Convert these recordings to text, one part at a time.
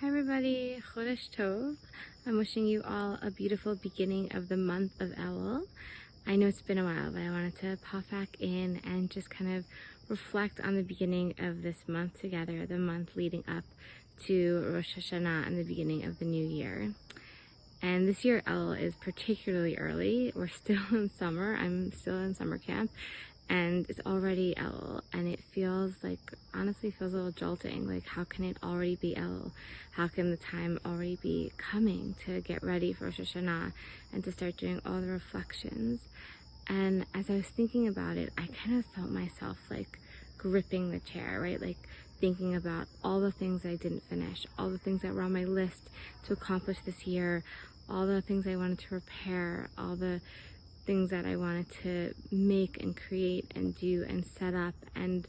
Hi everybody, Chodesh Tov. I'm wishing you all a beautiful beginning of the month of Elul. I know it's been a while, but I wanted to pop back in and just kind of reflect on the beginning of this month together, the month leading up to Rosh Hashanah and the beginning of the new year. And this year Elul is particularly early. We're still in summer. I'm still in summer camp. And it's already Elul, and it feels like, honestly, feels a little jolting. Like, how can it already be Elul? How can the time already be coming to get ready for Rosh Hashanah and to start doing all the reflections? And as I was thinking about it, I kind of felt myself like gripping the chair, right? Like thinking about all the things I didn't finish, all the things that were on my list to accomplish this year, all the things I wanted to repair, all the things that I wanted to make and create and do and set up, and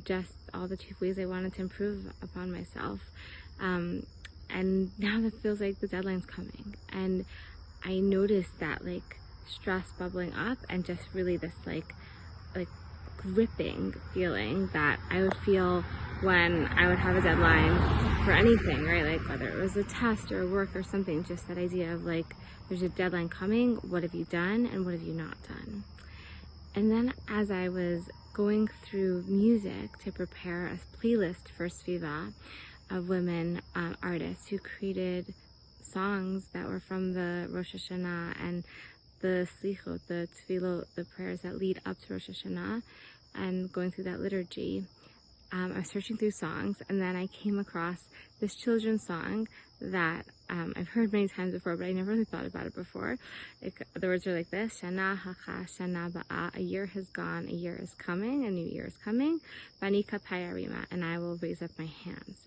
just all the ways I wanted to improve upon myself. And now that feels like the deadline's coming, and I noticed that like stress bubbling up, and just really this like gripping feeling that I would feel when I would have a deadline for anything, right? Like whether it was a test or work or something, just that idea of like, there's a deadline coming, what have you done and what have you not done? And then as I was going through music to prepare a playlist for SVIVAH of women artists who created songs that were from the Rosh Hashanah and the slichot, the tefillot, the prayers that lead up to Rosh Hashanah, and going through that liturgy, I was searching through songs, and then I came across this children's song that I've heard many times before, but I never really thought about it before. The words are like this: Shana hacha, shana ba'a, a year has gone, a year is coming, a new year is coming, Bani kapayarima, and I will raise up my hands.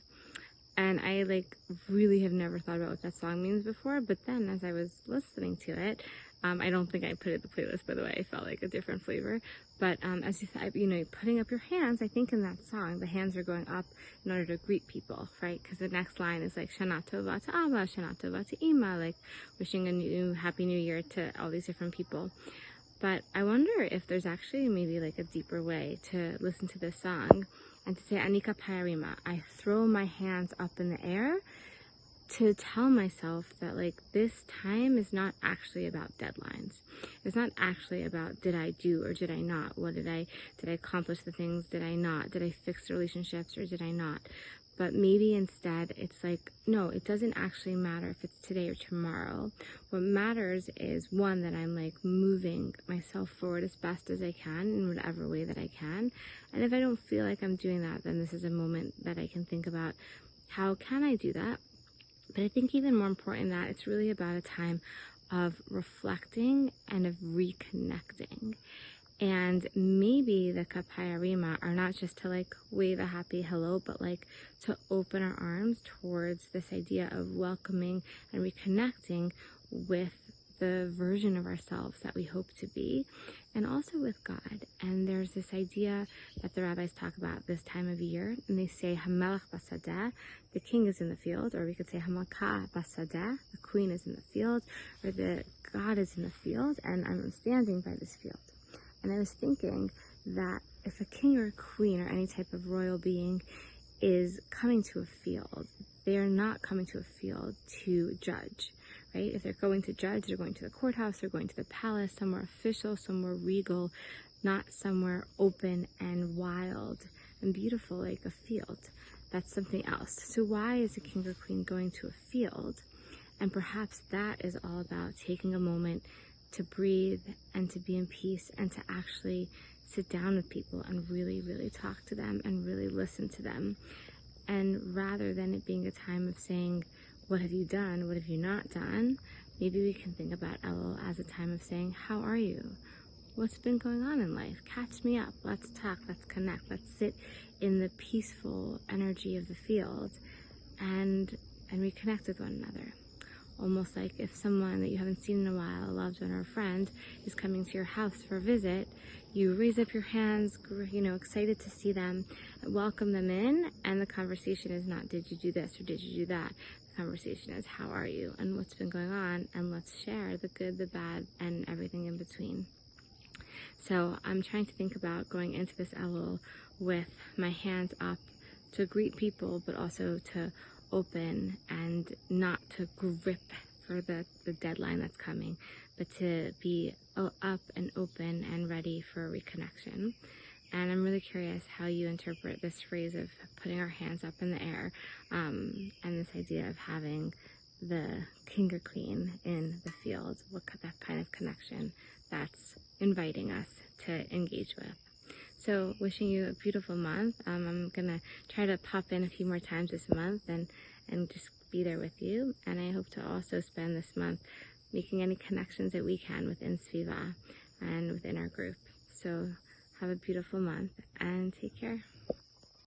And I like really have never thought about what that song means before, but then as I was listening to it, I don't think I put it in the playlist, by the way. I felt like a different flavor. But as you know, putting up your hands, I think in that song, the hands are going up in order to greet people, right? Because the next line is like, Shana Tova to Abba, Shana Tova to Ima, like wishing a new, happy new year to all these different people. But I wonder if there's actually maybe like a deeper way to listen to this song and to say, Anika Parima, I throw my hands up in the air to tell myself that like this time is not actually about deadlines. It's not actually about did I do or did I not? What did I accomplish the things? Did I not? Did I fix the relationships or did I not? But maybe instead it's like, no, it doesn't actually matter if it's today or tomorrow. What matters is, one, that I'm like moving myself forward as best as I can in whatever way that I can. And if I don't feel like I'm doing that, then this is a moment that I can think about, how can I do that? But I think even more important than that, it's really about a time of reflecting and of reconnecting. And maybe the kapayarima are not just to like wave a happy hello, but like to open our arms towards this idea of welcoming and reconnecting with the version of ourselves that we hope to be, and also with God. And there's this idea that the rabbis talk about this time of year, and they say Hamelach basadeh, the king is in the field, or we could say Hamalka basadeh, the queen is in the field, or the God is in the field, and I'm standing by this field. And I was thinking that if a king or a queen or any type of royal being is coming to a field, they are not coming to a field to judge, right? If they're going to judge, they're going to the courthouse, they're going to the palace, somewhere official, somewhere regal, not somewhere open and wild and beautiful like a field. That's something else. So why is a king or queen going to a field? And perhaps that is all about taking a moment to breathe and to be in peace and to actually sit down with people and really, really talk to them and really listen to them. And rather than it being a time of saying, what have you done? What have you not done? Maybe we can think about Elul as a time of saying, how are you? What's been going on in life? Catch me up. Let's talk. Let's connect. Let's sit in the peaceful energy of the field and reconnect with one another. Almost like if someone that you haven't seen in a while, a loved one or a friend, is coming to your house for a visit, you raise up your hands, you know, excited to see them, welcome them in, and the conversation is not, did you do this or did you do that? The conversation is, how are you and what's been going on, and let's share the good, the bad, and everything in between. So I'm trying to think about going into this Elul with my hands up to greet people, but also to open and not to grip for the deadline that's coming, but to be up and open and ready for reconnection. And I'm really curious how you interpret this phrase of putting our hands up in the air, and this idea of having the king or queen in the field, that kind of connection that's inviting us to engage with. So wishing you a beautiful month. I'm gonna try to pop in a few more times this month and just be there with you. And I hope to also spend this month making any connections that we can within SVIVAH and within our group. So have a beautiful month and take care.